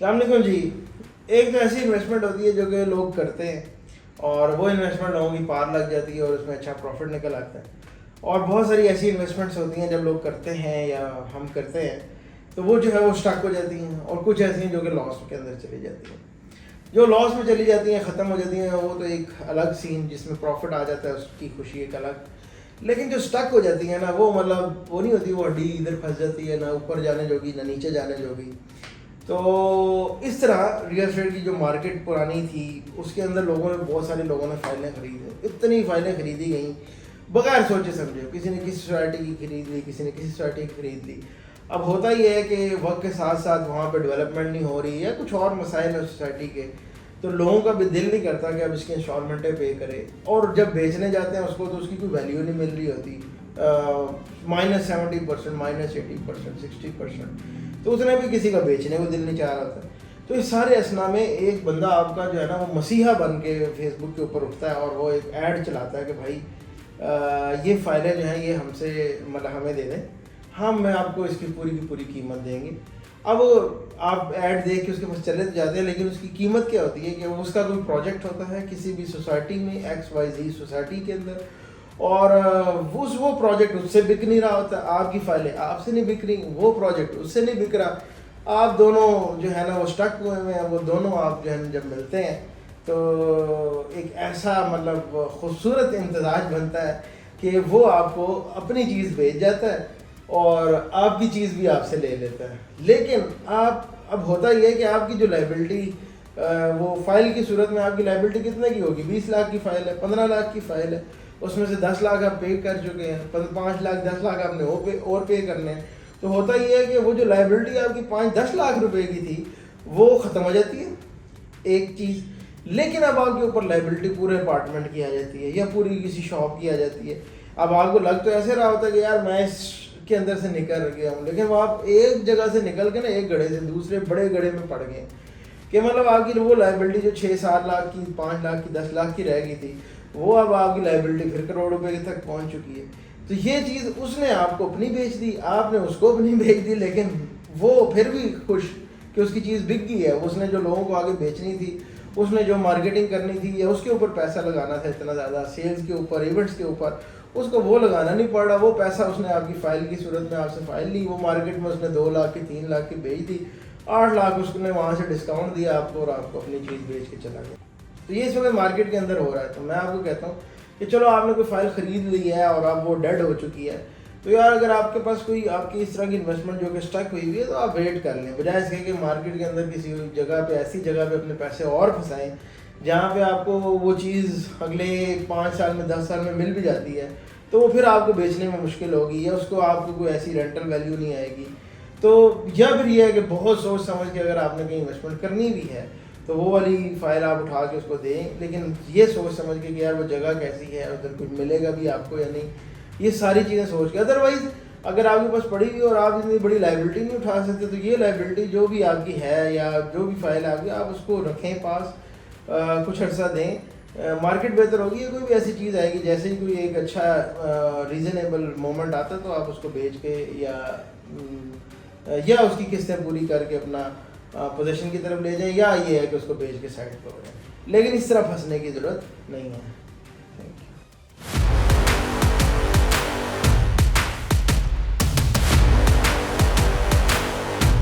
السلام علیکم جی. ایک تو ایسی انویسٹمنٹ ہوتی ہے جو کہ لوگ کرتے ہیں اور وہ انویسٹمنٹ لوگوں کی پار لگ جاتی ہے اور اس میں اچھا پروفٹ نکل آتا ہے. اور بہت ساری ایسی انویسٹمنٹس ہوتی ہیں جب لوگ کرتے ہیں یا ہم کرتے ہیں تو وہ جو ہے وہ اسٹک ہو جاتی ہیں، اور کچھ ایسی ہیں جو کہ لاس کے اندر چلی جاتی ہیں. جو لاس میں چلی جاتی ہیں، ختم ہو جاتی ہیں، وہ تو ایک الگ سین جس میں پروفٹ آ جاتا ہے، اس کی خوشی ایک الگ. لیکن جو اسٹک ہو جاتی ہیں نا، وہ مطلب وہ نہیں ہوتی، وہ ہڈی ادھر پھنس جاتی ہے، نہ اوپر جانے جوگی نہ نیچے جانے جوگی. تو اس طرح ریئل اسٹیٹ کی جو مارکیٹ پرانی تھی اس کے اندر بہت سارے لوگوں نے فائلیں خریدیں، اتنی فائلیں خریدی گئیں بغیر سوچے سمجھے. کسی نے کسی سوسائٹی کی خرید لی، کسی نے کسی سوسائٹی کی خرید لی. اب ہوتا یہ ہے کہ وقت کے ساتھ ساتھ وہاں پہ ڈیولپمنٹ نہیں ہو رہی ہے، کچھ اور مسائل ہیں سوسائٹی کے، تو لوگوں کا بھی دل نہیں کرتا کہ اب اس کی انسٹالمنٹیں پے کرے. اور جب بیچنے جاتے ہیں اس کو تو اس کی کوئی ویلیو نہیں مل رہی ہوتی، -70%، -80%، 60%. تو اس نے بھی کسی کا بیچنے کو دل نہیں چاہ رہا تھا. تو اس سارے اسنا میں ایک بندہ آپ کا جو ہے نا وہ مسیحا بن کے فیس بک کے اوپر اٹھتا ہے اور وہ ایک ایڈ چلاتا ہے کہ بھائی یہ فائلیں جو ہیں یہ ہم سے مطلب ہمیں دے دیں، ہم آپ کو اس کی پوری قیمت دیں گے. اب آپ ایڈ دیکھ کے اس کے پاس چلے تو جاتے ہیں، لیکن اس کی قیمت کیا ہوتی ہے کہ اس کا کوئی پروجیکٹ ہوتا ہے کسی بھی سوسائٹی میں، XYZ سوسائٹی کے اندر، اور وہ پروجیکٹ اس سے بک نہیں رہا ہوتا. آپ کی فائلیں آپ سے نہیں بک رہی، وہ پروجیکٹ اس سے نہیں بک رہا. آپ دونوں جو ہے نا وہ اسٹک ہوئے ہوئے ہیں. وہ دونوں آپ جو ہے جب ملتے ہیں تو ایک ایسا مطلب خوبصورت امتزاج بنتا ہے کہ وہ آپ کو اپنی چیز بھیج جاتا ہے اور آپ کی چیز بھی آپ سے لے لیتا ہے. لیکن اب ہوتا یہ ہے کہ آپ کی جو لائبلٹی، وہ فائل کی صورت میں آپ کی لائبلٹی کتنے کی ہوگی؟ 20 لاکھ کی فائل ہے، 15 لاکھ کی فائل ہے، اس میں سے 10 لاکھ آپ پے کر چکے ہیں، 5 لاکھ 10 لاکھ آپ نے اور پے کرنے ہیں. تو ہوتا یہ ہے کہ وہ جو لائبلٹی آپ کی 5-10 لاکھ روپے کی تھی وہ ختم ہو جاتی ہے ایک چیز. لیکن اب آپ کے اوپر لائبلٹی پورے اپارٹمنٹ کی آ جاتی ہے یا پوری کسی شاپ کی آ جاتی ہے. اب آپ کو لگ تو ایسے رہا ہوتا ہے کہ یار میں اس کے اندر سے نکل گیا ہوں، لیکن وہ آپ ایک جگہ سے نکل کے نا ایک گڑھے سے دوسرے بڑے گڑھے میں پڑ گئے کہ مطلب آپ کی وہ لائبلٹی جو 6-7 لاکھ کی، 5 لاکھ کی، 10 لاکھ کی رہ گئی تھی، وہ اب آپ کی لائبلٹی پھر کروڑ روپے تک پہنچ چکی ہے. تو یہ چیز اس نے آپ کو اپنی بیچ دی، آپ نے اس کو اپنی بیچ دی، لیکن وہ پھر بھی خوش کہ اس کی چیز بک گئی ہے. اس نے جو لوگوں کو آگے بیچنی تھی، اس نے جو مارکیٹنگ کرنی تھی یا اس کے اوپر پیسہ لگانا تھا اتنا زیادہ، سیلز کے اوپر، ایونٹس کے اوپر، اس کو وہ لگانا نہیں پڑ رہا. وہ پیسہ اس نے آپ کی فائل کی صورت میں آپ سے فائل لی، وہ مارکیٹ میں اس نے 2 لاکھ کی، 3 لاکھ کی بیچ دی، 8 لاکھ اس نے وہاں سے ڈسکاؤنٹ دیا آپ کو اور آپ کو اپنی چیز بیچ کے چلا گیا. تو یہ اس وقت مارکیٹ کے اندر ہو رہا ہے. تو میں آپ کو کہتا ہوں کہ چلو آپ نے کوئی فائل خرید لی ہے اور اب وہ ڈیڈ ہو چکی ہے، تو یار اگر آپ کے پاس کوئی آپ کی اس طرح کی انویسٹمنٹ جو کہ اسٹک ہوئی ہوئی ہے تو آپ ویٹ کر لیں، بجائے اس کے کہ مارکیٹ کے اندر کسی جگہ پہ، ایسی جگہ پہ اپنے پیسے اور پھنسائیں جہاں پہ آپ کو وہ چیز اگلے 5 سال میں، 10 سال میں مل بھی جاتی ہے تو وہ پھر آپ کو بیچنے میں مشکل ہوگی یا اس کو آپ کو کوئی ایسی رینٹل ویلیو نہیں آئے گی. تو یا پھر یہ ہے کہ بہت سوچ سمجھ کے اگر آپ نے کہیں انویسٹمنٹ کرنی بھی ہے تو وہ والی فائل آپ اٹھا کے اس کو دیں، لیکن یہ سوچ سمجھ کے کہ یار وہ جگہ کیسی ہے، ادھر کچھ ملے گا بھی آپ کو یا نہیں، یہ ساری چیزیں سوچ کے. ادروائز اگر آپ کے پاس پڑی ہوئی اور آپ اتنی بڑی لائبلٹی نہیں اٹھا سکتے تو یہ لائبلٹی جو بھی آپ کی ہے یا جو بھی فائل ہے آپ کی، آپ اس کو رکھیں پاس، کچھ عرصہ دیں. مارکیٹ بہتر ہوگی یا کوئی بھی ایسی چیز آئے گی، جیسے ہی کوئی ایک اچھا ریزنیبل مومنٹ آتا ہے تو آپ اس کو بیچ کے یا اس کی قسطیں پوری کر کے اپنا پوزیشن کی طرف لے جائیں، یا یہ ہے کہ اس کو بیچ کے سائڈ پہ ہو جائیں. لیکن اس طرح پھنسنے کی ضرورت نہیں ہے.